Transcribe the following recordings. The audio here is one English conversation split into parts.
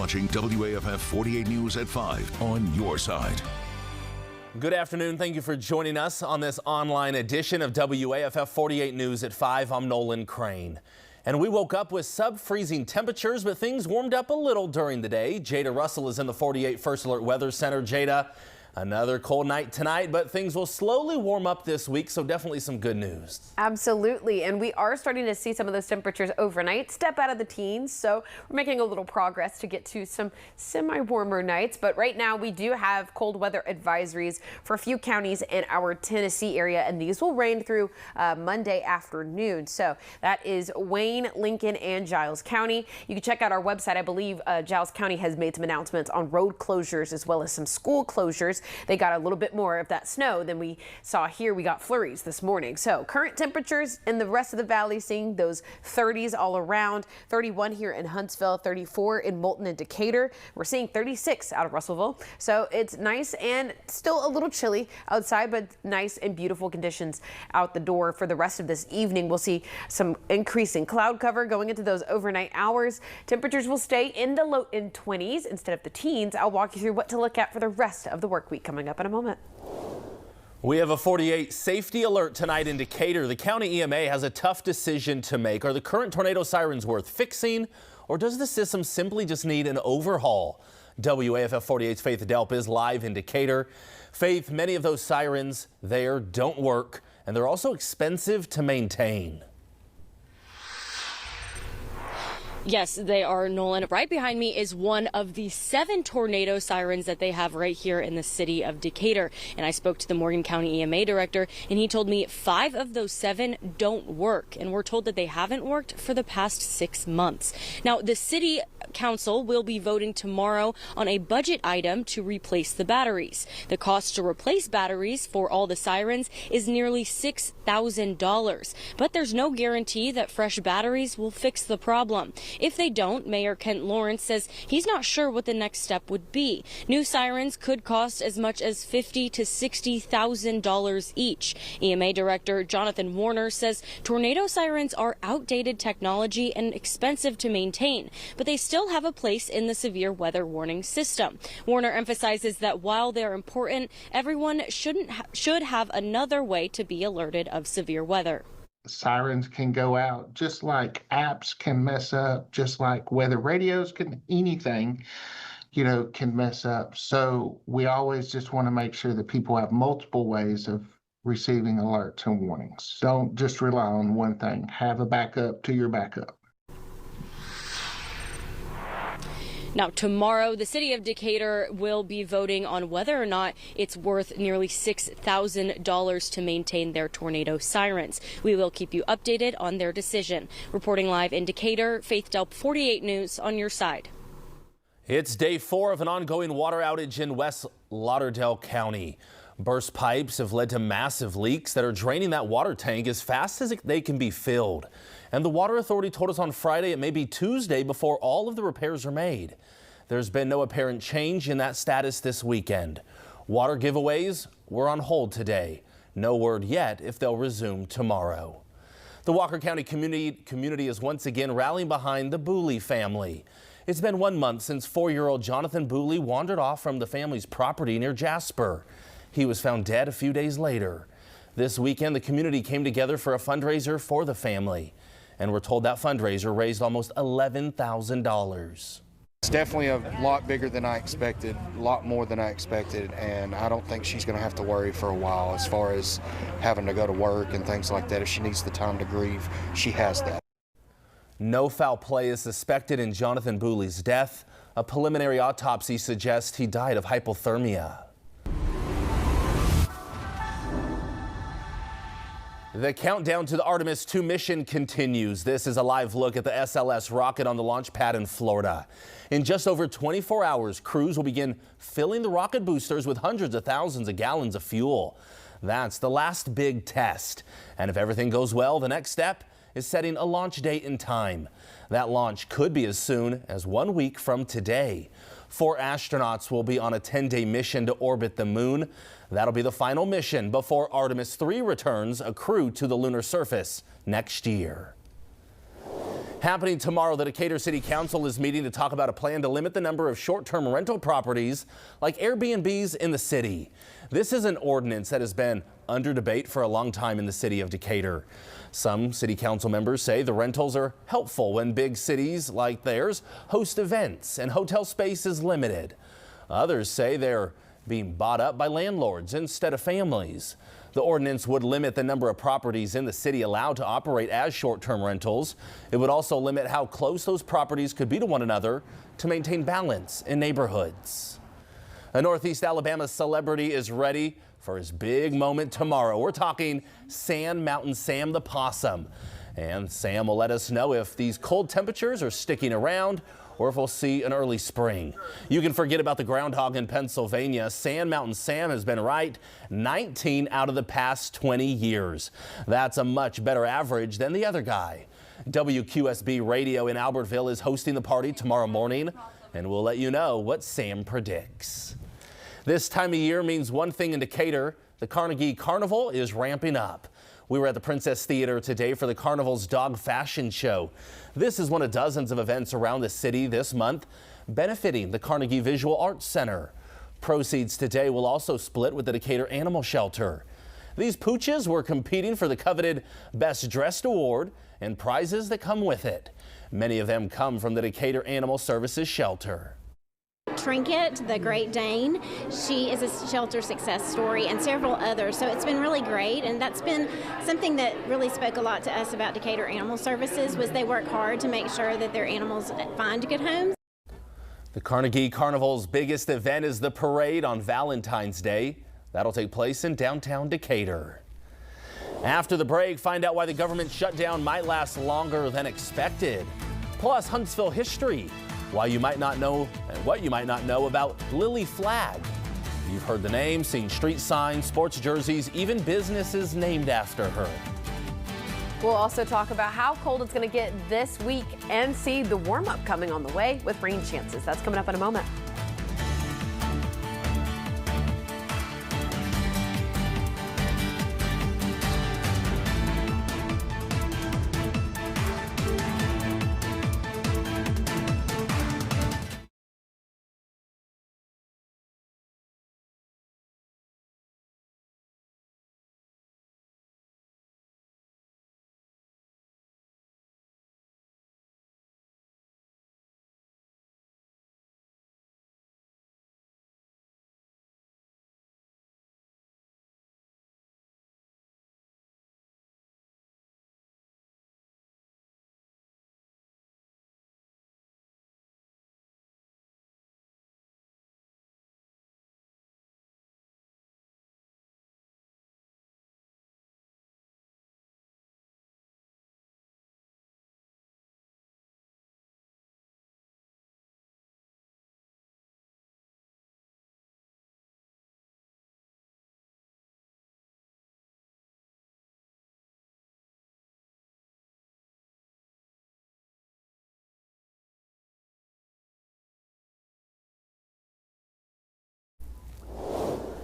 watching WAFF 48 News at 5 on your side. Good afternoon. Thank you for joining us on this online edition of WAFF 48 News at 5. I'm Nolan Crane. And we woke up with sub-freezing temperatures, but things warmed up a little during the day. Jada Russell is in the 48 First Alert Weather Center. Jada, another cold night tonight, but things will slowly warm up this week, so definitely some good news. Absolutely, and we are starting to see some of those temperatures overnight step out of the teens, so we're making a little progress to get to some semi-warmer nights. But right now we do have cold weather advisories for a few counties in our Tennessee area, and these will reign through Monday afternoon. So that is Wayne, Lincoln, and Giles County. You can check out our website. I believe Giles County has made some announcements on road closures as well as some school closures. They got a little bit more of that snow than we saw here. We got flurries this morning. So current temperatures in the rest of the valley, seeing those 30s all around. 31 here in Huntsville, 34 in Moulton and Decatur. We're seeing 36 out of Russellville. So it's nice and still a little chilly outside, but nice and beautiful conditions out the door for the rest of this evening. We'll see some increase in cloud cover going into those overnight hours. Temperatures will stay in the low 20s instead of the teens. I'll walk you through what to look at for the rest of the work week coming up in a moment. We have a 48 safety alert tonight in Decatur. The county EMA has a tough decision to make. Are the current tornado sirens worth fixing, or does the system simply just need an overhaul? WAFF 48's Faith Delp is live in Decatur. Faith, many of those sirens there don't work, and they're also expensive to maintain. Yes, they are, Nolan. Right behind me is one of the 7 tornado sirens that they have right here in the city of Decatur. And I spoke to the Morgan County EMA director, and he told me 5 of those 7 don't work. And we're told that they haven't worked for the past 6 months. Now, the city council will be voting tomorrow on a budget item to replace the batteries. The cost to replace batteries for all the sirens is nearly $6,000. But there's no guarantee that fresh batteries will fix the problem. If they don't, Mayor Kent Lawrence says he's not sure what the next step would be. New sirens could cost as much as $50,000 to $60,000 each. EMA Director Jonathan Warner says tornado sirens are outdated technology and expensive to maintain, but they still have a place in the severe weather warning system. Warner emphasizes that while they're important, everyone should have another way to be alerted of severe weather. Sirens can go out, just like apps can mess up, just like weather radios can, anything, can mess up. So we always just want to make sure that people have multiple ways of receiving alerts and warnings. Don't just rely on one thing. Have a backup to your backup. Now, tomorrow, the city of Decatur will be voting on whether or not it's worth nearly $6,000 to maintain their tornado sirens. We will keep you updated on their decision. Reporting live in Decatur, Faith Delp, 48 News on your side. It's day 4 of an ongoing water outage in West Lauderdale County. Burst pipes have led to massive leaks that are draining that water tank as fast as they can be filled. And the Water Authority told us on Friday it may be Tuesday before all of the repairs are made. There's been no apparent change in that status this weekend. Water giveaways were on hold today. No word yet if they'll resume tomorrow. The Walker County community is once again rallying behind the Booley family. It's been 1 month since 4-year-old Jonathan Booley wandered off from the family's property near Jasper. He was found dead a few days later. This weekend, the community came together for a fundraiser for the family. And we're told that fundraiser raised almost $11,000. It's definitely a lot bigger than I expected, a lot more than I expected, and I don't think she's going to have to worry for a while as far as having to go to work and things like that. If she needs the time to grieve, she has that. No foul play is suspected in Jonathan Booley's death. A preliminary autopsy suggests he died of hypothermia. The countdown to the Artemis 2 mission continues. This is a live look at the SLS rocket on the launch pad in Florida. In just over 24 hours, crews will begin filling the rocket boosters with hundreds of thousands of gallons of fuel. That's the last big test. And if everything goes well, the next step is setting a launch date and time. That launch could be as soon as 1 week from today. 4 astronauts will be on a 10-day mission to orbit the moon. That'll be the final mission before Artemis 3 returns a crew to the lunar surface next year. Happening tomorrow, the Decatur City Council is meeting to talk about a plan to limit the number of short-term rental properties like Airbnbs in the city. This is an ordinance that has been under debate for a long time in the city of Decatur. Some city council members say the rentals are helpful when big cities like theirs host events and hotel space is limited. Others say they're being bought up by landlords instead of families. The ordinance would limit the number of properties in the city allowed to operate as short-term rentals. It would also limit how close those properties could be to one another to maintain balance in neighborhoods. A Northeast Alabama celebrity is ready for his big moment tomorrow. We're talking Sand Mountain Sam the possum. And Sam will let us know if these cold temperatures are sticking around or if we'll see an early spring. You can forget about the groundhog in Pennsylvania. Sand Mountain Sam has been right 19 out of the past 20 years. That's a much better average than the other guy. WQSB Radio in Albertville is hosting the party tomorrow morning, and we'll let you know what Sam predicts. This time of year means one thing in Decatur. The Carnegie Carnival is ramping up. We were at the Princess Theater today for the Carnival's dog fashion show. This is one of dozens of events around the city this month benefiting the Carnegie Visual Arts Center. Proceeds today will also split with the Decatur Animal Shelter. These pooches were competing for the coveted Best Dressed Award and prizes that come with it. Many of them come from the Decatur Animal Services Shelter. Trinket, the Great Dane, she is a shelter success story, and several others. So it's been really great, and that's been something that really spoke a lot to us about Decatur Animal Services, was they work hard to make sure that their animals find good homes. The Carnegie Carnival's biggest event is the parade on Valentine's Day. That'll take place in downtown Decatur. After the break, find out why the government shutdown might last longer than expected. Plus, Huntsville history. Why you might not know and what you might not know about Lily Flagg. You've heard the name, seen street signs, sports jerseys, even businesses named after her. We'll also talk about how cold it's going to get this week and see the warm-up coming on the way with rain chances. That's coming up in a moment.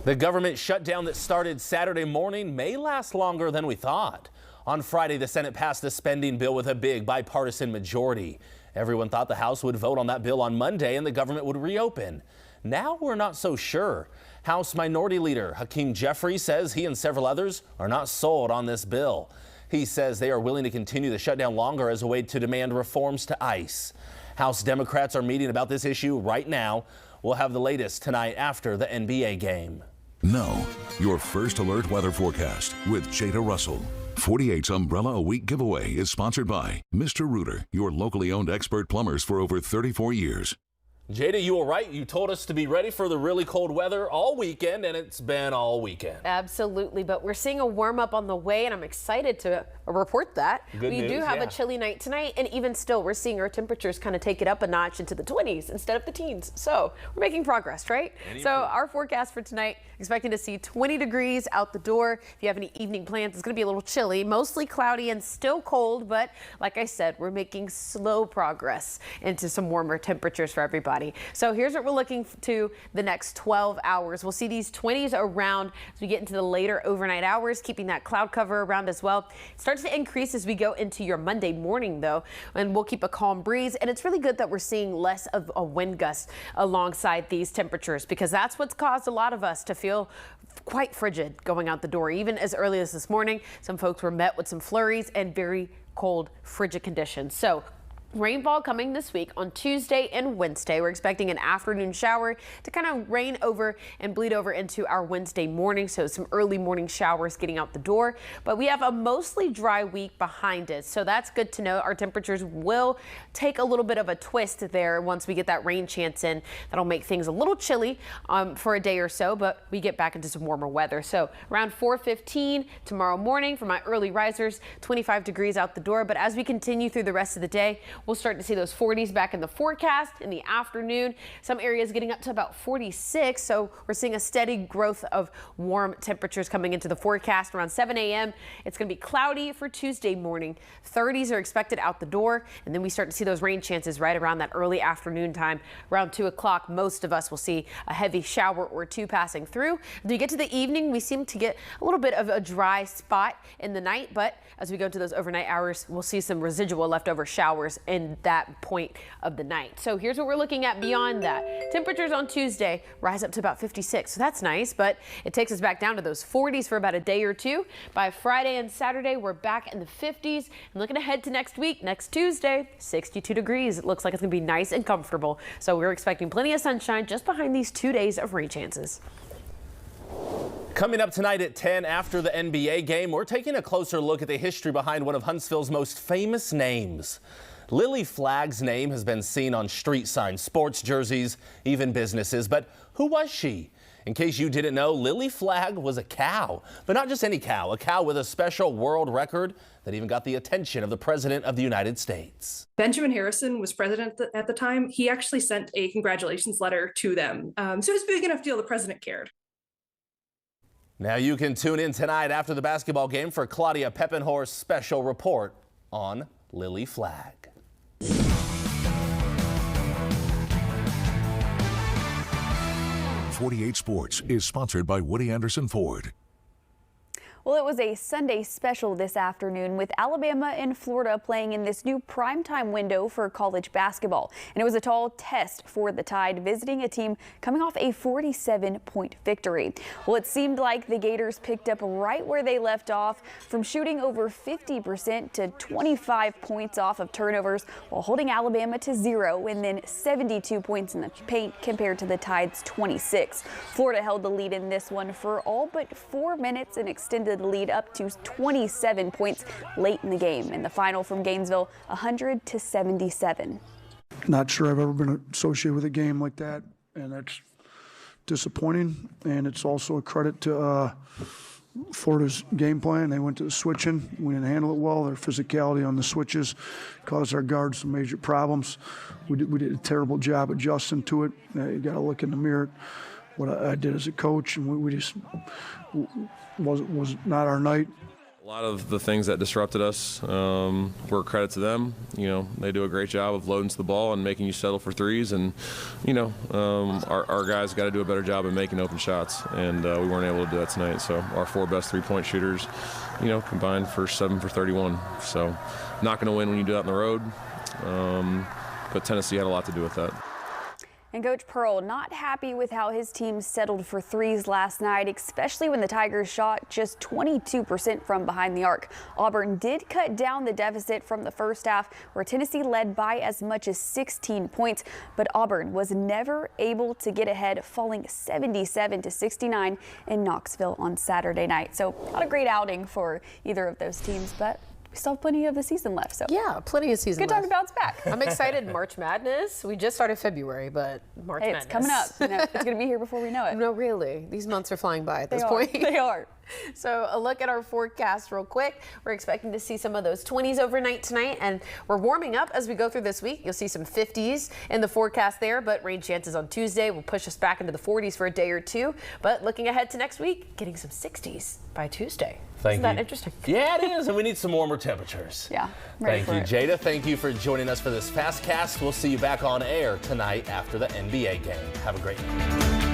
The government shutdown that started Saturday morning may last longer than we thought. On Friday, the Senate passed a spending bill with a big bipartisan majority. Everyone thought the House would vote on that bill on Monday and the government would reopen. Now we're not so sure. House Minority Leader Hakeem Jeffrey says he and several others are not sold on this bill. He says they are willing to continue the shutdown longer as a way to demand reforms to ICE. House Democrats are meeting about this issue right now. We'll have the latest tonight after the NBA game. Now, your first alert weather forecast with Jada Russell. 48's Umbrella a Week giveaway is sponsored by Mr. Rooter, your locally owned expert plumbers for over 34 years. Jada, you were right. You told us to be ready for the really cold weather all weekend, and it's been all weekend. Absolutely, but we're seeing a warm up on the way, and I'm excited to report that. Good news, we do have a chilly night tonight, and even still, we're seeing our temperatures kind of take it up a notch into the 20s instead of the teens. So we're making progress, right? So our forecast for tonight, expecting to see 20 degrees out the door. If you have any evening plans, it's going to be a little chilly, mostly cloudy and still cold, but like I said, we're making slow progress into some warmer temperatures for everybody. everybody. So here's what we're looking to the next 12 hours. We'll see these 20s around as we get into the later overnight hours, keeping that cloud cover around as well. It starts to increase as we go into your Monday morning, though, and we'll keep a calm breeze. And it's really good that we're seeing less of a wind gust alongside these temperatures, because that's what's caused a lot of us to feel quite frigid going out the door. Even as early as this morning, some folks were met with some flurries and very cold, frigid conditions. So rainfall coming this week on Tuesday and Wednesday. We're expecting an afternoon shower to kind of rain over and bleed over into our Wednesday morning. So some early morning showers getting out the door, but we have a mostly dry week behind us. So that's good to know. Our temperatures will take a little bit of a twist there once we get that rain chance in. That'll make things a little chilly for a day or so, but we get back into some warmer weather. So around 4:15 tomorrow morning for my early risers, 25 degrees out the door. But as we continue through the rest of the day, we'll start to see those 40s back in the forecast in the afternoon. Some areas getting up to about 46. So we're seeing a steady growth of warm temperatures coming into the forecast around 7 a.m. It's going to be cloudy for Tuesday morning. 30s are expected out the door. And then we start to see those rain chances right around that early afternoon time. Around 2 o'clock, most of us will see a heavy shower or two passing through. As we get to the evening, we seem to get a little bit of a dry spot in the night. But as we go into those overnight hours, we'll see some residual leftover showers in that point of the night. So here's what we're looking at beyond that. Temperatures on Tuesday rise up to about 56. So that's nice, but it takes us back down to those 40s for about a day or two. By Friday and Saturday, we're back in the 50s. And looking ahead to next week, next Tuesday, 62 degrees. It looks like it's going to be nice and comfortable. So we're expecting plenty of sunshine just behind these 2 days of rain chances. Coming up tonight at 10 after the NBA game, we're taking a closer look at the history behind one of Huntsville's most famous names. Lily Flagg's name has been seen on street signs, sports jerseys, even businesses. But who was she? In case you didn't know, Lily Flagg was a cow, but not just any cow, a cow with a special world record that even got the attention of the President of the United States. Benjamin Harrison was president at the time. He actually sent a congratulations letter to them. So it was a big enough deal the president cared. Now you can tune in tonight after the basketball game for Claudia Peppenhorst's special report on Lily Flagg. 48 Sports is sponsored by Woody Anderson Ford. Well, it was a Sunday special this afternoon with Alabama and Florida playing in this new primetime window for college basketball. And it was a tall test for the Tide, visiting a team coming off a 47-point victory. Well, it seemed like the Gators picked up right where they left off, from shooting over 50% to 25 points off of turnovers, while holding Alabama to 0, and then 72 points in the paint compared to the Tide's 26. Florida held the lead in this one for all but 4 minutes and extended the lead up to 27 points late in the game. In the final from Gainesville, 100-77. Not sure I've ever been associated with a game like that, and that's disappointing. And it's also a credit to Florida's game plan. They went to the switching. We didn't handle it well. Their physicality on the switches caused our guards some major problems. We did a terrible job adjusting to it. You got to look in the mirror at what I did as a coach, and we just was not our night. A lot of the things that disrupted us were a credit to them. You know, they do a great job of loading to the ball and making you settle for threes. And, you know, our guys got to do a better job of making open shots. And we weren't able to do that tonight. So our 4 best three-point shooters, you know, combined for 7 for 31. So not going to win when you do that on the road. But Tennessee had a lot to do with that. And Coach Pearl not happy with how his team settled for threes last night, especially when the Tigers shot just 22% from behind the arc. Auburn did cut down the deficit from the first half, where Tennessee led by as much as 16 points, but Auburn was never able to get ahead, falling 77-69 in Knoxville on Saturday night. So not a great outing for either of those teams, but we still have plenty of the season left. So yeah, plenty of season left. Good time to bounce back. I'm excited. March Madness. We just started February, but March Madness. It's coming up. You know, it's going to be here before we know it. No, really. These months are flying by at this point. They are. So a look at our forecast real quick. We're expecting to see some of those 20s overnight tonight, and we're warming up as we go through this week. You'll see some 50s in the forecast there, but rain chances on Tuesday will push us back into the 40s for a day or two. But looking ahead to next week, getting some 60s by Tuesday. Thank Isn't that you. interesting? Yeah, it is, and we need some warmer temperatures. Yeah. Ready Thank for you, it. Jada. Thank you for joining us for this Fast Cast. We'll see you back on air tonight after the NBA game. Have a great night.